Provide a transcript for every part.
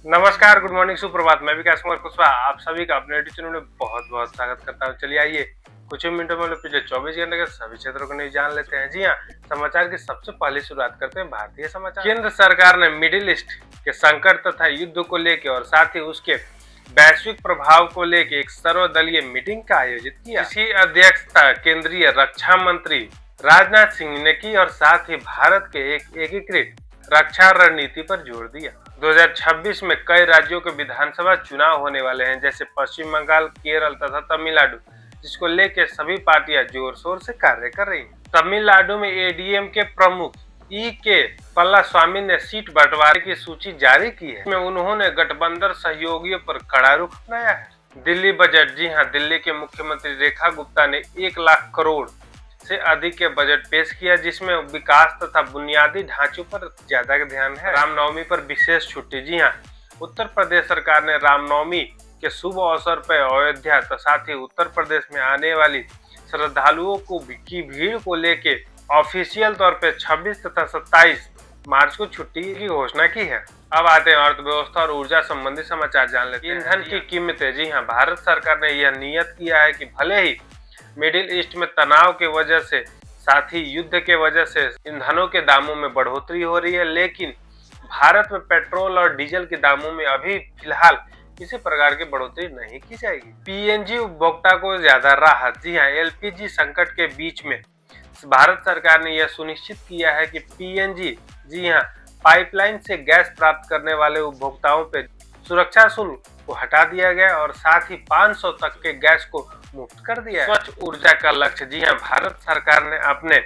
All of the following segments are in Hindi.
नमस्कार, गुड मॉर्निंग, सुप्रभात। मैं विकास कुमार कुशवाहा आप सभी का अपने यूट्यूब चैनल में बहुत-बहुत स्वागत करता हूँ। चलिए आइए कुछ ही मिनटों में पिछले 24 घंटे के सभी क्षेत्रों को न्यूज़ जान लेते हैं। जी हाँ, समाचार की सबसे पहले शुरुआत करते हैं भारतीय समाचार। केंद्र सरकार ने मिडिल ईस्ट के संकट तथा युद्ध को लेकर और साथ ही उसके वैश्विक प्रभाव को लेकर एक सर्वदलीय मीटिंग का आयोजित किया। इसी अध्यक्षता केंद्रीय रक्षा मंत्री राजनाथ सिंह ने की और साथ ही भारत के एक एकीकृत रक्षा रणनीति पर जोर दिया। 2026 में कई राज्यों के विधानसभा चुनाव होने वाले हैं, जैसे पश्चिम बंगाल, केरल तथा तमिलनाडु, जिसको लेकर सभी पार्टियां जोर शोर से कार्य कर रही हैं। तमिलनाडु में एडीएम के प्रमुख ई के पलास्वामी ने सीट बंटवारे की सूची जारी की है। इसमें उन्होंने गठबंधन सहयोगियों पर कड़ा रुख अपनाया है। दिल्ली बजट। जी हाँ, दिल्ली के मुख्यमंत्री रेखा गुप्ता ने 1 लाख करोड़ से अधिक के बजट पेश किया, जिसमें विकास तथा बुनियादी ढांचों पर ज्यादा ध्यान है। रामनवमी पर विशेष छुट्टी। जी हाँ, उत्तर प्रदेश सरकार ने रामनवमी के शुभ अवसर पर अयोध्या तथा साथ ही उत्तर प्रदेश में आने वाली श्रद्धालुओं की भीड़ को लेके ऑफिशियल तौर पे 26 तथा 27 मार्च को छुट्टी की घोषणा की है। अब आते हैं अर्थव्यवस्था और ऊर्जा संबंधी समाचार जान लेते हैं। ईंधन की कीमतें। जी हाँ, भारत सरकार ने यह नियत किया है कि भले ही मिडिल ईस्ट में तनाव के वजह से साथ ही युद्ध के वजह से ईंधनों के दामों में बढ़ोतरी हो रही है, लेकिन भारत में पेट्रोल और डीजल के दामों में अभी फिलहाल किसी प्रकार की बढ़ोतरी नहीं की जाएगी। पीएनजी उपभोक्ता को ज्यादा राहत। जी हाँ, एलपीजी संकट के बीच में भारत सरकार ने यह सुनिश्चित किया है कि पीएनजी, जी हाँ, पाइपलाइन से गैस प्राप्त करने वाले उपभोक्ताओं पे सुरक्षा शुल्क को हटा दिया गया और साथ ही 500 तक के गैस को मुक्त कर दिया है। स्वच्छ ऊर्जा का लक्ष्य। जी हाँ, भारत सरकार ने अपने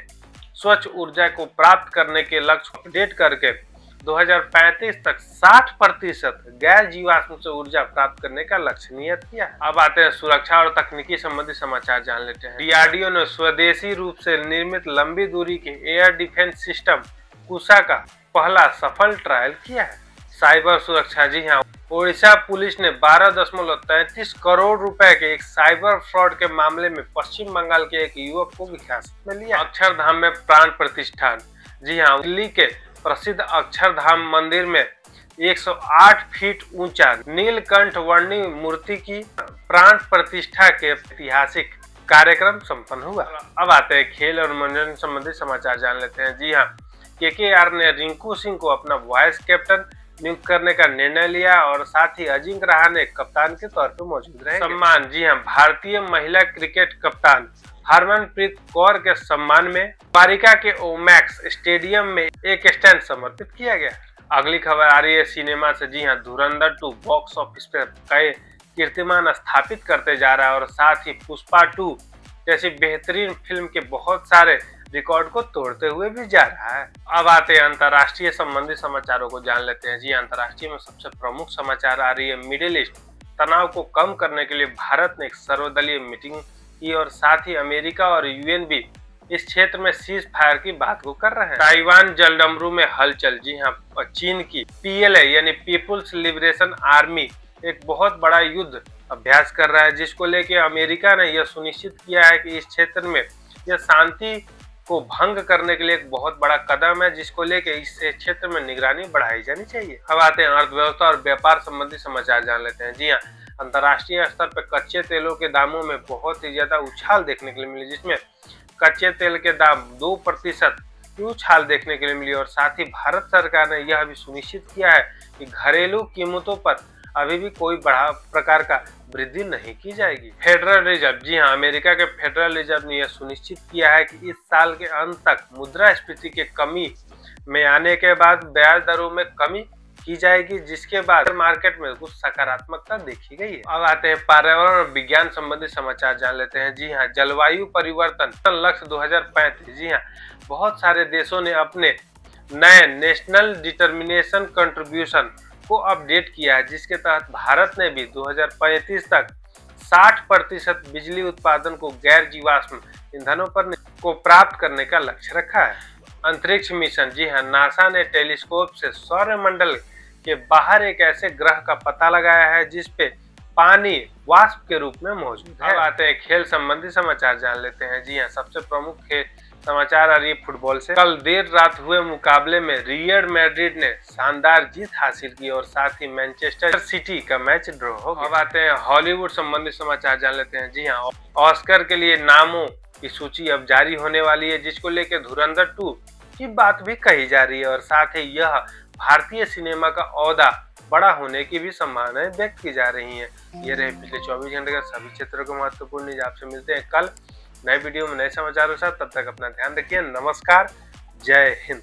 स्वच्छ ऊर्जा को प्राप्त करने के लक्ष्य को अपडेट करके 2035 तक 60% गैर जीवाश्म से ऊर्जा प्राप्त करने का लक्ष्य नियत किया है। अब आते हैं सुरक्षा और तकनीकी संबंधी समाचार जान लेते हैं। डीआरडीओ ने स्वदेशी रूप से निर्मित लंबी दूरी के एयर डिफेंस सिस्टम कुशा का पहला सफल ट्रायल किया है। साइबर सुरक्षा। जी हाँ, ओडिशा पुलिस ने 12.33 करोड़ रुपए के एक साइबर फ्रॉड के मामले में पश्चिम बंगाल के एक युवक को हिरासत में लिया। अक्षरधाम में प्राण प्रतिष्ठान। जी हाँ, दिल्ली के प्रसिद्ध अक्षरधाम मंदिर में 108 फीट ऊंचा नीलकंठ वर्णी मूर्ति की प्राण प्रतिष्ठा के ऐतिहासिक कार्यक्रम संपन्न हुआ। अब आते हैं खेल और मनोरंजन संबंधी समाचार जान लेते हैं। जी हाँ, केकेआर ने रिंकू सिंह को अपना वाइस कैप्टन नियुक्त करने का निर्णय लिया और साथ ही अजिंक्य रहाणे कप्तान के तौर पर मौजूद रहे। सम्मान। जी हाँ, भारतीय महिला क्रिकेट कप्तान हरमनप्रीत कौर के सम्मान में अमेरिका के ओमैक्स स्टेडियम में एक स्टैंड समर्पित किया गया। अगली खबर आ रही है सिनेमा से। जी हाँ, धुरंधर 2 बॉक्स ऑफिस पर कई कीर्तिमान स्थापित करते जा रहा है और साथ ही पुष्पा 2 जैसी बेहतरीन फिल्म के बहुत सारे रिकॉर्ड को तोड़ते हुए भी जा रहा है। अब आते हैं अंतर्राष्ट्रीय संबंधी समाचारों को जान लेते हैं। जी, अंतर्राष्ट्रीय में सबसे प्रमुख समाचार आ रही है मिडिल ईस्ट तनाव को कम करने के लिए भारत ने एक सर्वदलीय मीटिंग की और साथ ही अमेरिका और यूएन भी इस क्षेत्र में सीज फायर की बात को कर रहे हैं। ताइवान जलडमरू में हलचल। जी हाँ, चीन की पीएलए यानी पीपुल्स लिबरेशन आर्मी एक बहुत बड़ा युद्ध अभ्यास कर रहा है, जिसको लेके अमेरिका ने यह सुनिश्चित किया है कि इस क्षेत्र में यह शांति को भंग करने के लिए एक बहुत बड़ा कदम है, जिसको लेके इस क्षेत्र में निगरानी बढ़ाई जानी चाहिए। अब आते हैं अर्थव्यवस्था और व्यापार संबंधी समाचार जान लेते हैं। जी हाँ, अंतर्राष्ट्रीय स्तर पर कच्चे तेलों के दामों में बहुत ही ज्यादा उछाल देखने के लिए मिली, जिसमें कच्चे तेल के दाम 2% की उछाल देखने के लिए मिली और साथ ही भारत सरकार ने यह भी सुनिश्चित किया है कि घरेलू कीमतों पर अभी भी कोई बड़ा प्रकार का वृद्धि नहीं की जाएगी। Federal reserve. जी हाँ, अमेरिका के फेडरल रिजर्व ने यह सुनिश्चित किया है कि इस साल के अंत तक मुद्रास्फीति के कमी में आने के बाद ब्याज दरों में कमी की जाएगी, जिसके बाद मार्केट में कुछ सकारात्मकता देखी गई है। अब आते हैं पर्यावरण और विज्ञान संबंधी समाचार जान लेते हैं। जी हाँ, जलवायु परिवर्तन लक्ष्य 2035। जी हाँ, बहुत सारे देशों ने अपने नए नेशनल डिटर्मिनेशन कंट्रीब्यूशन को अपडेट किया है, जिसके तहत भारत ने भी 2035 तक 60% बिजली उत्पादन को गैर जीवाश्म ईंधनों पर को प्राप्त करने का लक्ष्य रखा है। अंतरिक्ष मिशन। जी हाँ, नासा ने टेलीस्कोप से सौरमंडल के बाहर एक ऐसे ग्रह का पता लगाया है जिस पे पानी वाष्प के रूप में मौजूद है। अब आते हैं खेल संबंधी समाचार जान लेते हैं। जी हाँ, सबसे प्रमुख समाचार आ रही है फुटबॉल से। कल देर रात हुए मुकाबले में रियल मैड्रिड ने शानदार जीत हासिल की और साथ ही मैनचेस्टर सिटी का मैच ड्रॉ हो गया। अब आते हैं हॉलीवुड संबंधित समाचार जान लेते हैं। जी हाँ, ऑस्कर के लिए नामों की सूची अब जारी होने वाली है, जिसको लेकर धुरंधर 2 की बात भी कही जा रही है और साथ ही यह भारतीय सिनेमा का ओहदा बड़ा होने की भी संभावनाएं व्यक्त की जा रही हैं। ये रहे पिछले 24 घंटे का सभी क्षेत्रों के महत्वपूर्ण न्यूज। आपसे मिलते हैं कल नए वीडियो में नए समाचारों के साथ। तब तक अपना ध्यान रखिए। नमस्कार, जय हिंद।